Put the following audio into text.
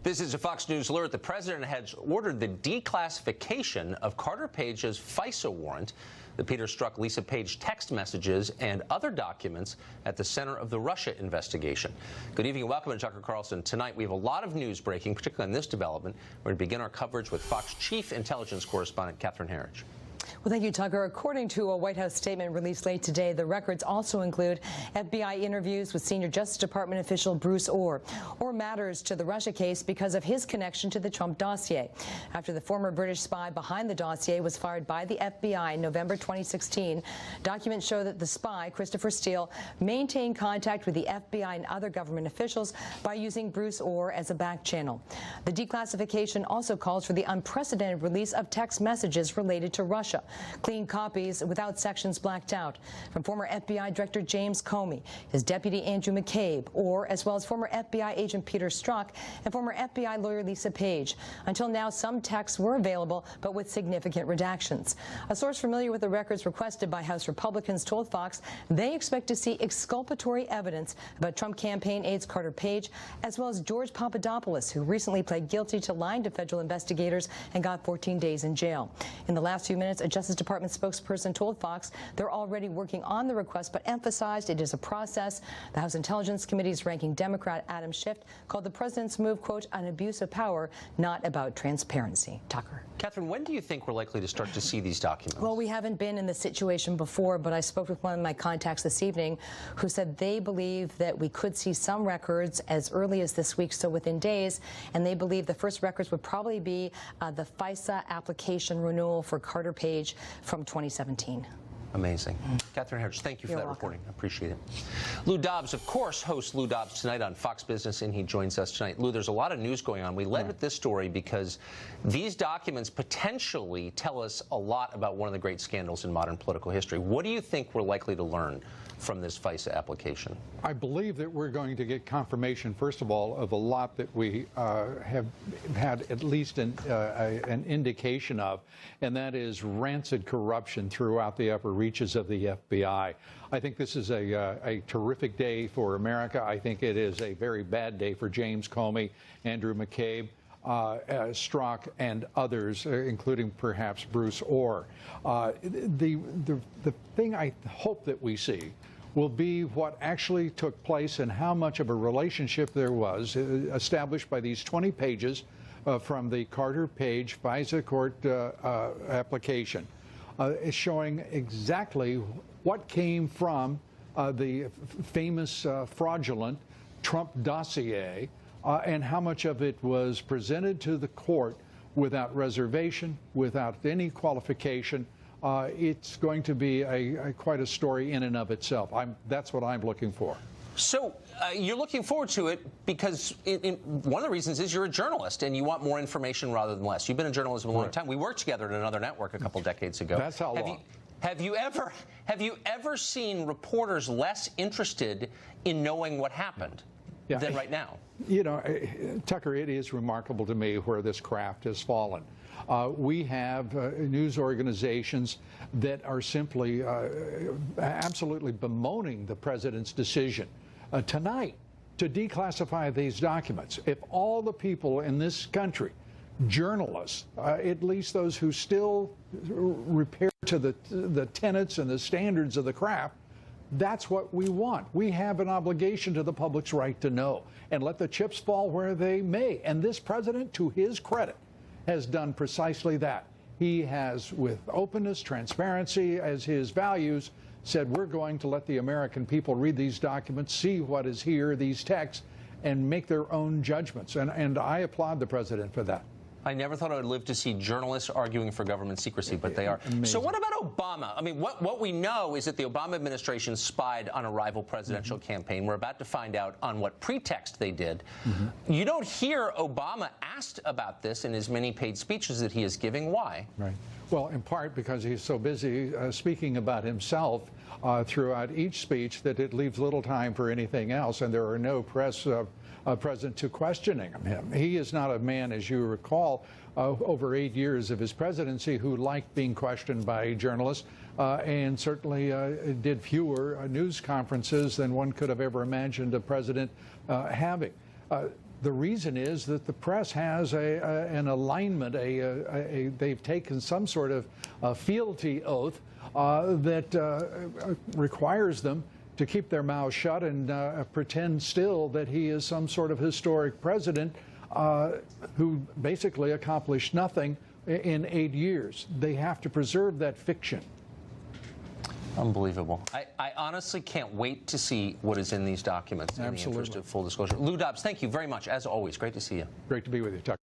This is a Fox News alert. The president has ordered the declassification of Carter Page's FISA warrant. The Peter struck Lisa Page text messages and other documents at the center of the Russia investigation. Good evening and welcome to Tucker Carlson. Tonight we have a lot of news breaking, particularly on this development. We're going to begin our coverage with Fox Chief Intelligence Correspondent Catherine Herridge. Well, thank you, Tucker. According to a White House statement released late today, the records also include FBI interviews with senior Justice Department official Bruce Orr. Orr matters to the Russia case because of his connection to the Trump dossier. After the former British spy behind the dossier was fired by the FBI in November 2016, documents show that the spy, Christopher Steele, maintained contact with the FBI and other government officials by using Bruce Orr as a back channel. The declassification also calls for the unprecedented release of text messages related to Russia. Clean copies without sections blacked out from former FBI Director James Comey, his deputy Andrew McCabe, or as well as former FBI agent Peter Strzok and former FBI lawyer Lisa Page. Until now, some texts were available, but with significant redactions. A source familiar with the records requested by House Republicans told Fox they expect to see exculpatory evidence about Trump campaign aides Carter Page, as well as George Papadopoulos, who recently pled guilty to lying to federal investigators and got 14 days in jail. In the last few minutes, a Justice Department spokesperson told Fox they're already working on the request, but emphasized it is a process. The House Intelligence Committee's ranking Democrat Adam Schiff called the president's move, quote, an abuse of power, not about transparency. Tucker. Catherine, when do you think we're likely to start to see these documents? Well, we haven't been in this situation before, but I spoke with one of my contacts this evening who said they believe that we could see some records as early as this week, so within days, and they believe the first records would probably be the FISA application renewal for Carter Page from 2017. Amazing. Catherine Herridge, thank you for that reporting. I appreciate it. Lou Dobbs, of course, hosts Lou Dobbs Tonight on Fox Business, and he joins us tonight. Lou, there's a lot of news going on. We led with this story because these documents potentially tell us a lot about one of the great scandals in modern political history. What do you think we're likely to learn from this FISA application? I believe that we're going to get confirmation, first of all, of a lot that we have had at least an indication of, and that is rancid corruption throughout the upper reaches of the FBI. I think this is a terrific day for America. I think it is a very bad day for James Comey, Andrew McCabe, Strzok, and others, including perhaps Bruce Orr. The thing I hope that we see will be what actually took place and how much of a relationship there was established by these 20 pages from the Carter Page FISA court application, showing exactly what came from the famous fraudulent Trump dossier and how much of it was presented to the court without reservation, without any qualification. It's going to be quite a story in and of itself. That's what I'm looking for. So you're looking forward to it because one of the reasons is you're a journalist and you want more information rather than less. You've been in journalism a long time. We worked together at another network a couple decades ago. That's how long. Have you ever seen reporters less interested in knowing what happened than right now? You know, Tucker, it is remarkable to me where this craft has fallen. We have news organizations that are simply absolutely bemoaning the president's decision tonight to declassify these documents. If all the people in this country, journalists, at least those who still repair to the tenets and the standards of the craft, that's what we want. We have an obligation to the public's right to know and let the chips fall where they may. And this president, to his credit, has done precisely that. He has, with openness, transparency as his values, said we're going to let the American people read these documents, see what is here, these texts, and make their own judgments. And I applaud the president for that. I never thought I would live to see journalists arguing for government secrecy, but they are. Amazing. So what about Obama? I mean, what we know is that the Obama administration spied on a rival presidential campaign. We're about to find out on what pretext they did. You don't hear Obama asked about this in his many paid speeches that he is giving. Why? Right. Well, in part because he's so busy speaking about himself throughout each speech that it leaves little time for anything else, and there are no press present to questioning him. He is not a man, as you recall, over 8 years of his presidency who liked being questioned by journalists and certainly did fewer news conferences than one could have ever imagined a president having. The reason is that the press has an alignment, they've taken some sort of fealty oath that requires them to keep their mouths shut and pretend still that he is some sort of historic president who basically accomplished nothing in 8 years. They have to preserve that fiction. Unbelievable. I honestly can't wait to see what is in these documents. In the interest of full disclosure. Lou Dobbs, thank you very much. As always, great to see you. Great to be with you, Tucker.